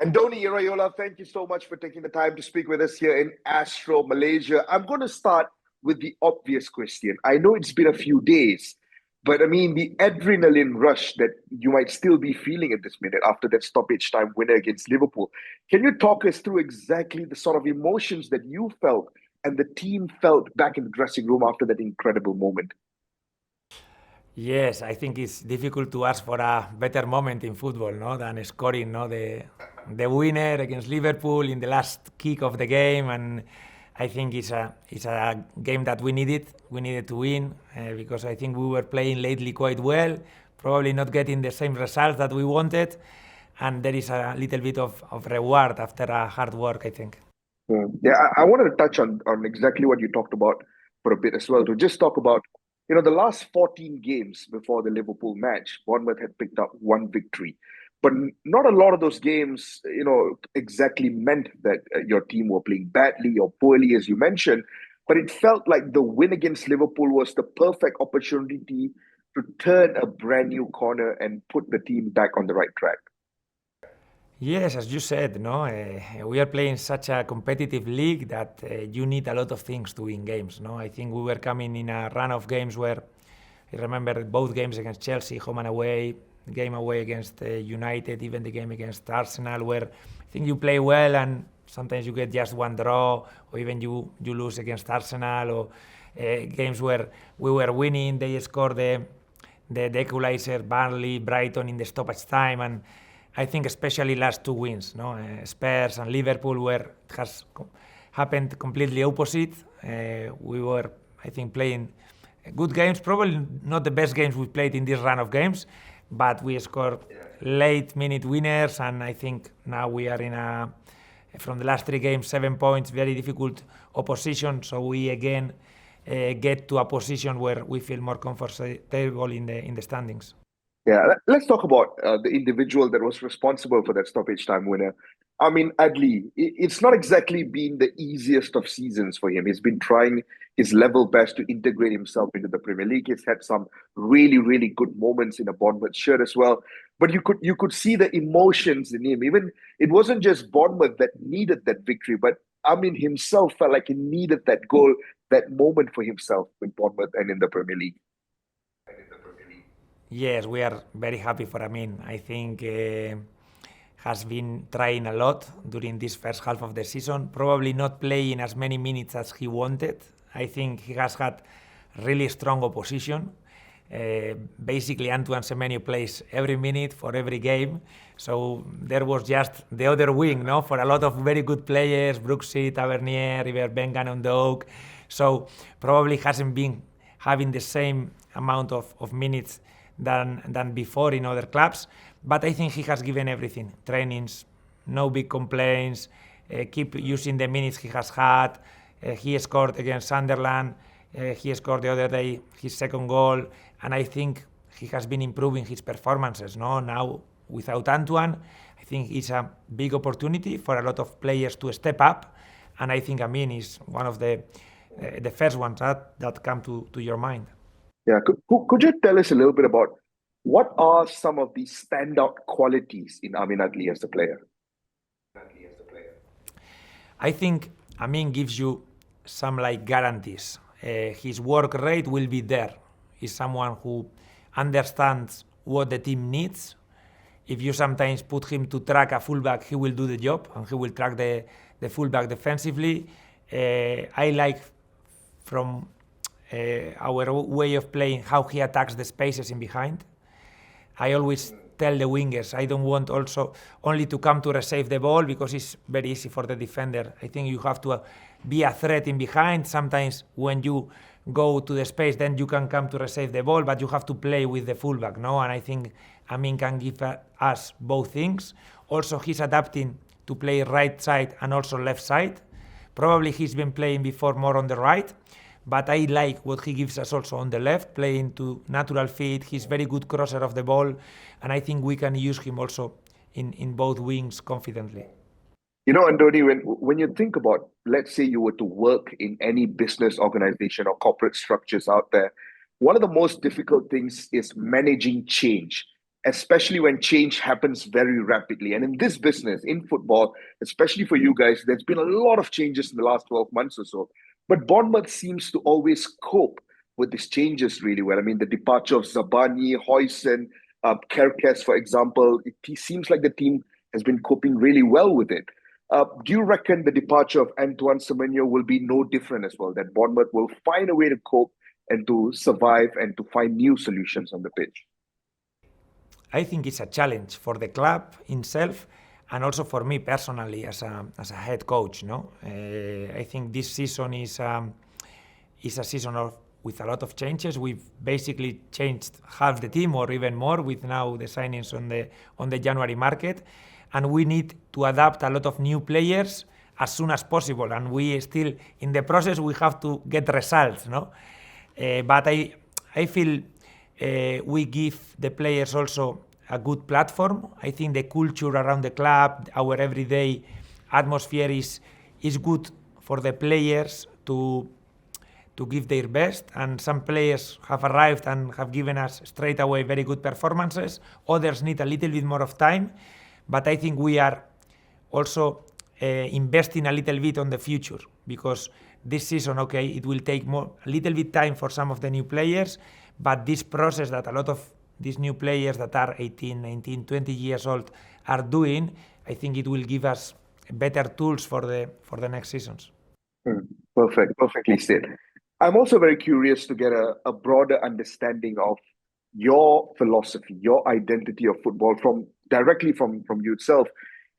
Andoni Iraola, thank you so much for taking the time to speak with us here in Astro, Malaysia. I'm going to start with the obvious question. I know it's been a few days, but I mean, the adrenaline rush that you might still be feeling at this minute after that stoppage time winner against Liverpool. Can you talk us through exactly the sort of emotions that you felt and the team felt back in the dressing room after that incredible moment? Yes, I think it's difficult to ask for a better moment in football, no, than scoring, no, the winner against Liverpool in the last kick of the game, and I think it's a game that we needed. We needed to win because I think we were playing lately quite well, probably not getting the same results that we wanted, and there is a little bit of reward after a hard work, I think. Yeah, I wanted to touch on exactly what you talked about for a bit as well. To just talk about, the last 14 games before the Liverpool match, Bournemouth had picked up one victory. But not a lot of those games, exactly meant that your team were playing badly or poorly, as you mentioned. But it felt like the win against Liverpool was the perfect opportunity to turn a brand new corner and put the team back on the right track. Yes, as you said, no, we are playing such a competitive league that you need a lot of things to win games. No, I think we were coming in a run of games where I remember both games against Chelsea, home and away, the game away against United, even the game against Arsenal, where I think you play well and sometimes you get just one draw, or even you lose against Arsenal, or games where we were winning, they scored the equalizer, Burnley, Brighton in the stoppage time, and I think especially last two wins, no, Spurs and Liverpool, where it has happened completely opposite. We were, I think, playing good games, probably not the best games we played in this run of games, but we scored late minute winners, and I think now we are in from the last three games, 7 points, very difficult opposition. So we again get to a position where we feel more comfortable in the standings. Yeah, let's talk about the individual that was responsible for that stoppage time winner. Amine Adli, it's not exactly been the easiest of seasons for him. He's been trying his level best to integrate himself into the Premier League. He's had some really, really good moments in a Bournemouth shirt as well. But you could see the emotions in him. Even it wasn't just Bournemouth that needed that victory, but Amin himself felt like he needed that goal, that moment for himself in Bournemouth and in the Premier League. Yes, we are very happy for Amin. I think has been trying a lot during this first half of the season, probably not playing as many minutes as he wanted. I think he has had really strong opposition. Basically, Antoine Semenyo plays every minute for every game. So there was just the other wing, no, for a lot of very good players, Brooksy, Tavernier, River Bengan on the Oak. So probably hasn't been having the same amount of minutes than before in other clubs. But I think he has given everything. Trainings, no big complaints, keep using the minutes he has had. He scored against Sunderland. He scored the other day his second goal. And I think he has been improving his performances. No, now without Antoine, I think it's a big opportunity for a lot of players to step up. And I think Amin is one of the first ones that come to your mind. Yeah, could you tell us a little bit about what are some of the standout qualities in Amine Adli as a player? I think Amin gives you some like guarantees. His work rate will be there. He's someone who understands what the team needs. If you sometimes put him to track a fullback, he will do the job and he will track the fullback defensively. I like from our way of playing how he attacks the spaces in behind. I always tell the wingers I don't want also only to come to receive the ball because it's very easy for the defender. I think you have to be a threat in behind. Sometimes when you go to the space, then you can come to receive the ball, but you have to play with the fullback, no? And I think Amin can give us both things. Also, he's adapting to play right side and also left side. Probably he's been playing before more on the right, but I like what he gives us also on the left, playing to natural feet. He's very good crosser of the ball, and I think we can use him also in both wings confidently. Andoni, when you think about, let's say you were to work in any business organization or corporate structures out there, one of the most difficult things is managing change. especially when change happens very rapidly. And in this business, in football, especially for you guys, there's been a lot of changes in the last 12 months or so. But Bournemouth seems to always cope with these changes really well. I mean, the departure of Zabani, Hoyson, Kerkes, for example, it seems like the team has been coping really well with it. Do you reckon the departure of Antoine Semenyo will be no different as well? That Bournemouth will find a way to cope and to survive and to find new solutions on the pitch? I think it's a challenge for the club itself and also for me personally as a head coach. No, I think this season is a season with a lot of changes. We've basically changed half the team or even more with now the signings on the January market, and we need to adapt a lot of new players as soon as possible. And we still in the process we have to get results. No, but I feel we give the players also a good platform. I think the culture around the club, our everyday atmosphere is good for the players to give their best. And some players have arrived and have given us straight away very good performances. Others need a little bit more of time. But I think we are also investing a little bit on the future, because this season, okay, it will take a little bit time for some of the new players, but this process that a lot of these new players that are 18, 19, 20 years old are doing, I think it will give us better tools for the next seasons. Perfect, perfectly said. I'm also very curious to get a broader understanding of your philosophy, your identity of football directly from you itself.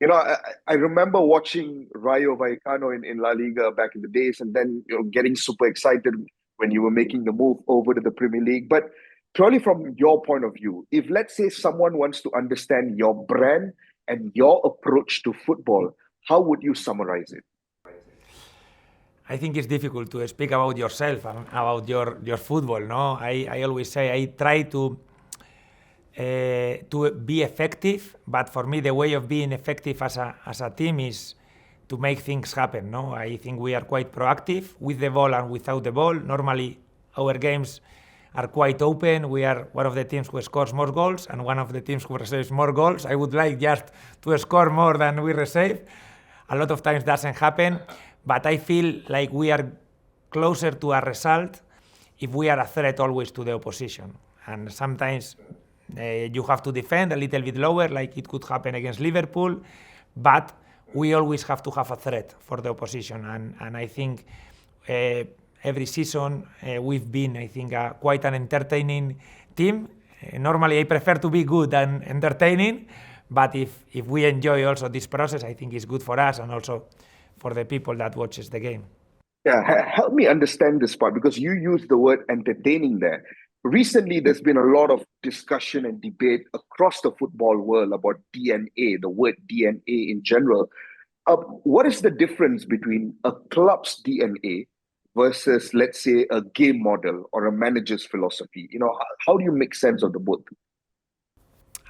You know, I remember watching Rayo Vallecano in La Liga back in the days, and then getting super excited when you were making the move over to the Premier League. But purely from your point of view, if let's say someone wants to understand your brand and your approach to football, how would you summarize it? I think it's difficult to speak about yourself and about your football. No, I always say I try to be effective, but for me the way of being effective as a team is to make things happen. No, I think we are quite proactive with the ball and without the ball. Normally our games are quite open. We are one of the teams who scores more goals and one of the teams who receives more goals. I would like just to score more than we receive. A lot of times doesn't happen, but I feel like we are closer to a result if we are a threat always to the opposition. And sometimes you have to defend a little bit lower, like it could happen against Liverpool, but we always have to have a threat for the opposition. And I think every season we've been, I think, quite an entertaining team. Normally I prefer to be good and entertaining, but if we enjoy also this process, I think it's good for us and also for the people that watches the game. Yeah, help me understand this part, because you used the word entertaining there. Recently, there's been a lot of discussion and debate across the football world about DNA, the word DNA in general. What is the difference between a club's DNA versus, let's say, a game model or a manager's philosophy? You know, how do you make sense of the both?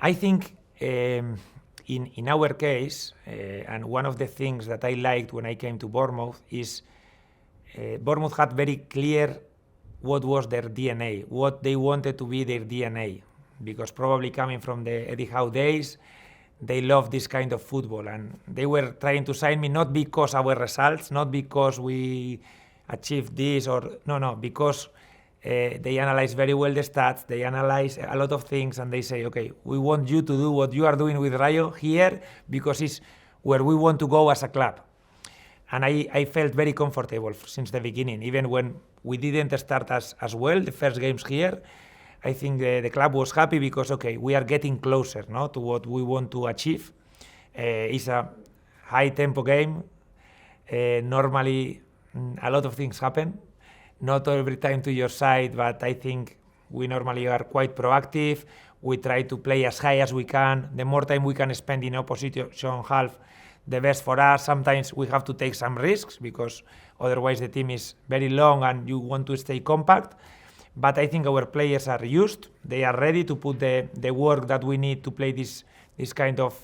I think in our case, and one of the things that I liked when I came to Bournemouth is Bournemouth had very clear what was their DNA, what they wanted to be their DNA, because probably coming from the Eddie Howe days, they loved this kind of football, and they were trying to sign me not because our results, not because we achieved this or no, because they analyze very well the stats, they analyze a lot of things, and they say, okay, we want you to do what you are doing with Rayo here because it's where we want to go as a club. And I felt very comfortable since the beginning, even when we didn't start as well the first games here. I think the club was happy because, okay, we are getting closer to what we want to achieve. It's a high-tempo game. Normally, a lot of things happen. Not every time to your side, but I think we normally are quite proactive. We try to play as high as we can. The more time we can spend in opposition half, the best for us. Sometimes we have to take some risks because otherwise the team is very long and you want to stay compact. But I think our players are used. They are ready to put the work that we need to play this kind of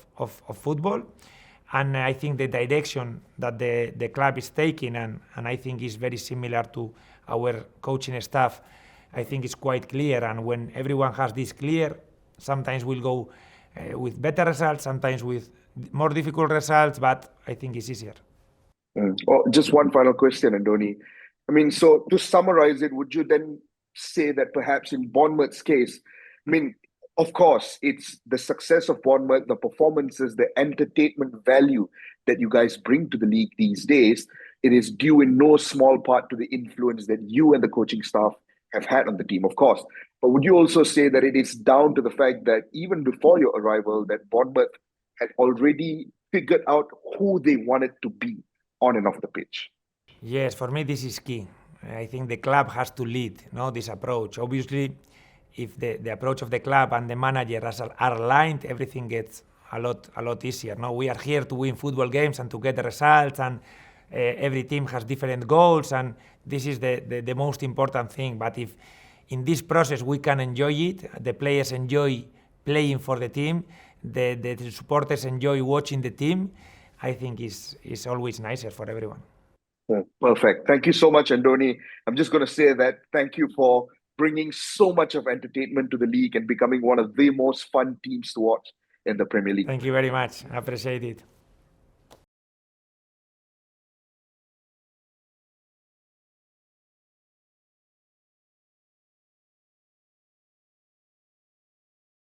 football. And I think the direction that the club is taking, and I think is very similar to our coaching staff, I think is quite clear. And when everyone has this clear, Sometimes we'll go with better results, sometimes with more difficult results, but I think it's easier. Oh, just one final question, Andoni. I mean, so to summarize it, would you then say that perhaps in Bournemouth's case, I mean, of course, it's the success of Bournemouth, the performances, the entertainment value that you guys bring to the league these days, it is due in no small part to the influence that you and the coaching staff have had on the team, of course. But would you also say that it is down to the fact that even before your arrival, that Bournemouth had already figured out who they wanted to be on and off the pitch? Yes, for me this is key. I think the club has to lead, this approach. Obviously, if the approach of the club and the manager are aligned, everything gets a lot easier. No, we are here to win football games and to get the results, and every team has different goals, and this is the most important thing. But if in this process we can enjoy it, the players enjoy playing for the team, the supporters enjoy watching the team, I think is always nicer for everyone. Perfect. Thank you so much, Andoni. I'm just going to say that thank you for bringing so much of entertainment to the league and becoming one of the most fun teams to watch in the Premier League. Thank you very much. I appreciate it.